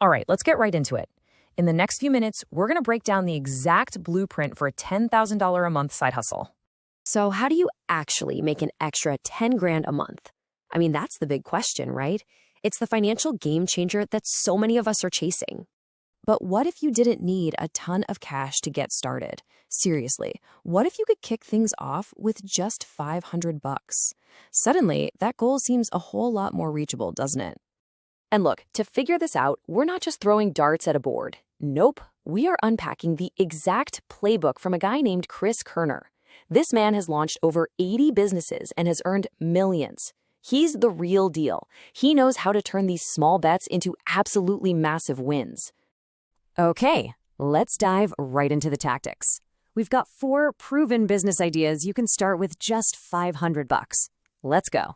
All right, let's get right into it. In the next few minutes, we're going to break down the exact blueprint for a $10,000 a month side hustle. So how do you actually make an extra 10 grand a month? I mean, that's the big question, right? It's the financial game changer that so many of us are chasing. But what if you didn't need a ton of cash to get started? Seriously, what if you could kick things off with just 500 bucks? Suddenly, that goal seems a whole lot more reachable, doesn't it? And look, to figure this out, we're not just throwing darts at a board. Nope, we are unpacking the exact playbook from a guy named Chris Kerner. This man has launched over 80 businesses and has earned millions. He's the real deal. He knows how to turn these small bets into absolutely massive wins. Okay, let's dive right into the tactics. We've got 4 proven business ideas you can start with just 500 bucks. Let's go.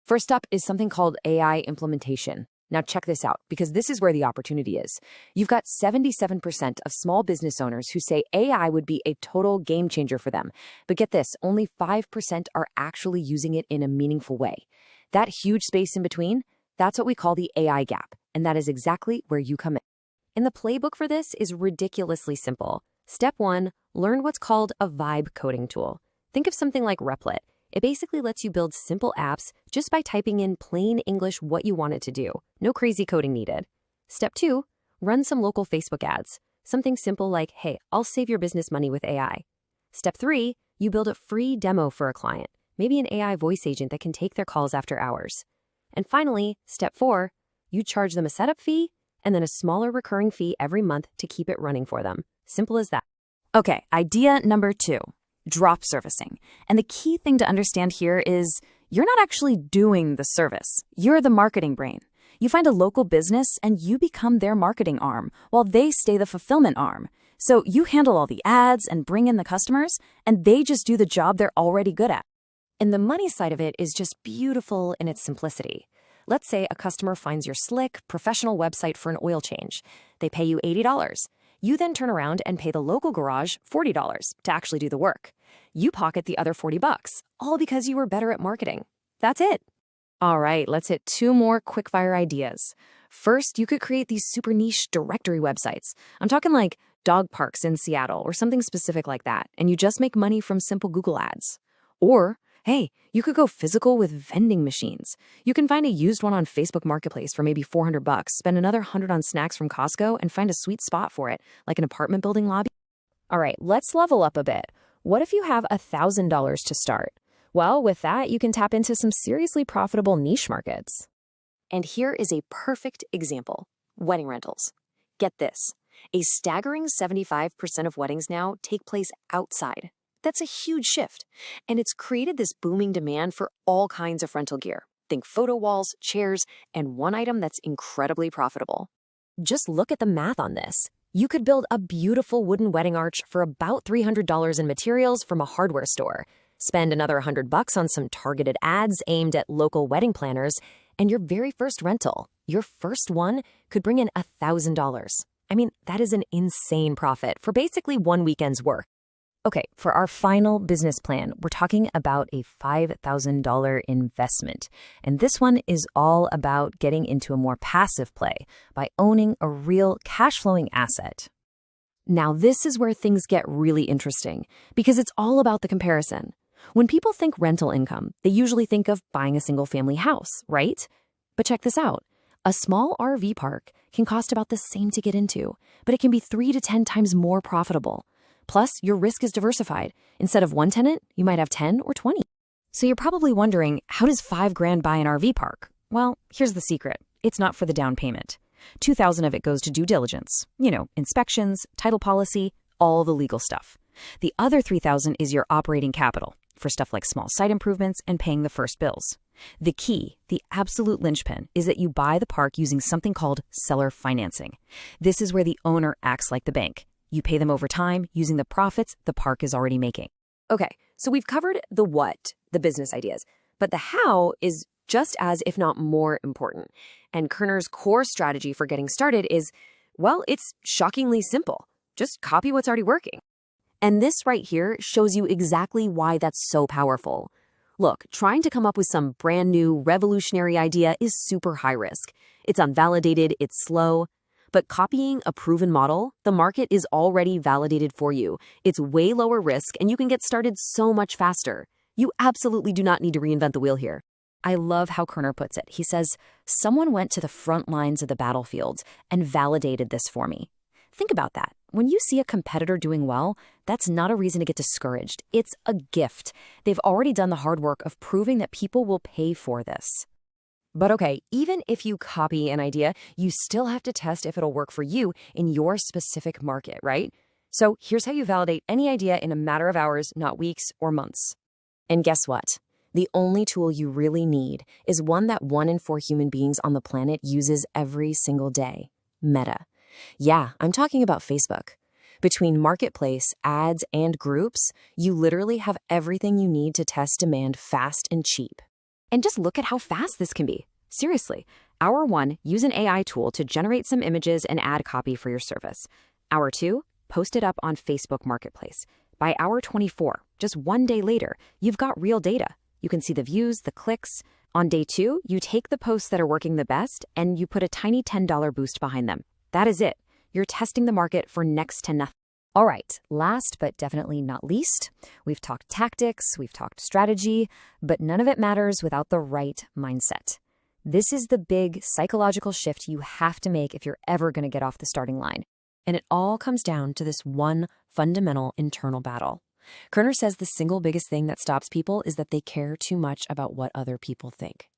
First up is something called AI implementation. Now check this out, because this is where the opportunity is. You've got 77% of small business owners who say AI would be a total game changer for them. But get this, only 5% are actually using it in a meaningful way. That huge space in between, that's what we call the AI gap. And that is exactly where you come in. And the playbook for this is ridiculously simple. Step 1, learn what's called a vibe coding tool. Think of something like Replit. It basically lets you build simple apps just by typing in plain English what you want it to do. No crazy coding needed. Step 2, run some local Facebook ads. Something simple like, hey, I'll save your business money with AI. Step 3, you build a free demo for a client, maybe an AI voice agent that can take their calls after hours. And finally, step 4, you charge them a setup fee and then a smaller recurring fee every month to keep it running for them. Simple as that. Okay, idea number 2. Drop servicing. And the key thing to understand here is you're not actually doing the service. You're the marketing brain. You find a local business and you become their marketing arm while they stay the fulfillment arm. So you handle all the ads and bring in the customers, and they just do the job they're already good at. And the money side of it is just beautiful in its simplicity. Let's say a customer finds your slick, professional website for an oil change. They pay you $80. You then turn around and pay the local garage $40 to actually do the work. You pocket the other $40, all because you were better at marketing. That's it. All right, let's hit 2 more quickfire ideas. First, you could create these super niche directory websites. I'm talking like dog parks in Seattle or something specific like that, and you just make money from simple Google ads. Or, hey, you could go physical with vending machines. You can find a used one on Facebook Marketplace for maybe $400, spend another $100 on snacks from Costco, and find a sweet spot for it, like an apartment building lobby. All right, let's level up a bit. What if you have $1,000 to start? Well, with that, you can tap into some seriously profitable niche markets. And here is a perfect example: wedding rentals. Get this, a staggering 75% of weddings now take place outside. That's a huge shift. And it's created this booming demand for all kinds of rental gear. Think photo walls, chairs, and one item that's incredibly profitable. Just look at the math on this. You could build a beautiful wooden wedding arch for about $300 in materials from a hardware store. Spend another $100 on some targeted ads aimed at local wedding planners, and your very first rental, your first one, could bring in $1,000. I mean, that is an insane profit for basically one weekend's work. Okay, for our final business plan, we're talking about a $5,000 investment. And this one is all about getting into a more passive play by owning a real cash-flowing asset. Now, this is where things get really interesting because it's all about the comparison. When people think rental income, they usually think of buying a single-family house, right? But check this out. A small RV park can cost about the same to get into, but it can be 3 to 10 times more profitable. Plus, your risk is diversified. Instead of one tenant, you might have 10 or 20. So you're probably wondering, how does $5,000 buy an RV park? Well, here's the secret. It's not for the down payment. $2,000 of it goes to due diligence. Inspections, title policy, all the legal stuff. The other $3,000 is your operating capital for stuff like small site improvements and paying the first bills. The key, the absolute linchpin, is that you buy the park using something called seller financing. This is where the owner acts like the bank. You pay them over time using the profits the park is already making. Okay, so we've covered the what, the business ideas, but the how is just as, if not more important. And Kerner's core strategy for getting started is, well, it's shockingly simple. Just copy what's already working. And this right here shows you exactly why that's so powerful. Look, trying to come up with some brand new revolutionary idea is super high risk. It's unvalidated, it's slow. But copying a proven model, the market is already validated for you. It's way lower risk, and you can get started so much faster. You absolutely do not need to reinvent the wheel here. I love how Kerner puts it. He says, someone went to the front lines of the battlefield and validated this for me. Think about that. When you see a competitor doing well, that's not a reason to get discouraged. It's a gift. They've already done the hard work of proving that people will pay for this. But okay, even if you copy an idea, you still have to test if it'll work for you in your specific market, right? So here's how you validate any idea in a matter of hours, not weeks or months. And guess what? The only tool you really need is one that 1 in 4 human beings on the planet uses every single day: Meta. Yeah, I'm talking about Facebook. Between marketplace, ads, and groups, you literally have everything you need to test demand fast and cheap. And just look at how fast this can be. Seriously, Hour 1, use an AI tool to generate some images and ad copy for your service. Hour 2, post it up on Facebook Marketplace. By hour 24, just 1 day later, you've got real data. You can see the views, the clicks. On day 2, you take the posts that are working the best and you put a tiny $10 boost behind them. That is it. You're testing the market for next to nothing. All right, last but definitely not least, we've talked tactics, we've talked strategy, but none of it matters without the right mindset. This is the big psychological shift you have to make if you're ever going to get off the starting line. And it all comes down to this one fundamental internal battle. Kerner says the single biggest thing that stops people is that they care too much about what other people think.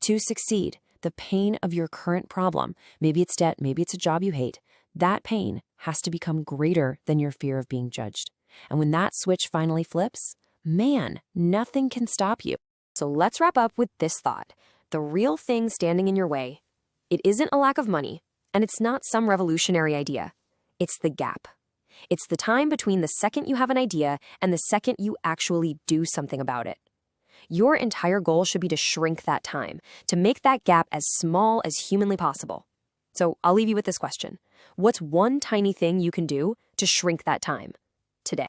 To succeed, the pain of your current problem, maybe it's debt, maybe it's a job you hate, that pain has to become greater than your fear of being judged. And when that switch finally flips, man, nothing can stop you. So let's wrap up with this thought. The real thing standing in your way, it isn't a lack of money, and it's not some revolutionary idea. It's the gap. It's the time between the second you have an idea and the second you actually do something about it. Your entire goal should be to shrink that time, to make that gap as small as humanly possible. So I'll leave you with this question. What's one tiny thing you can do to shrink that time today?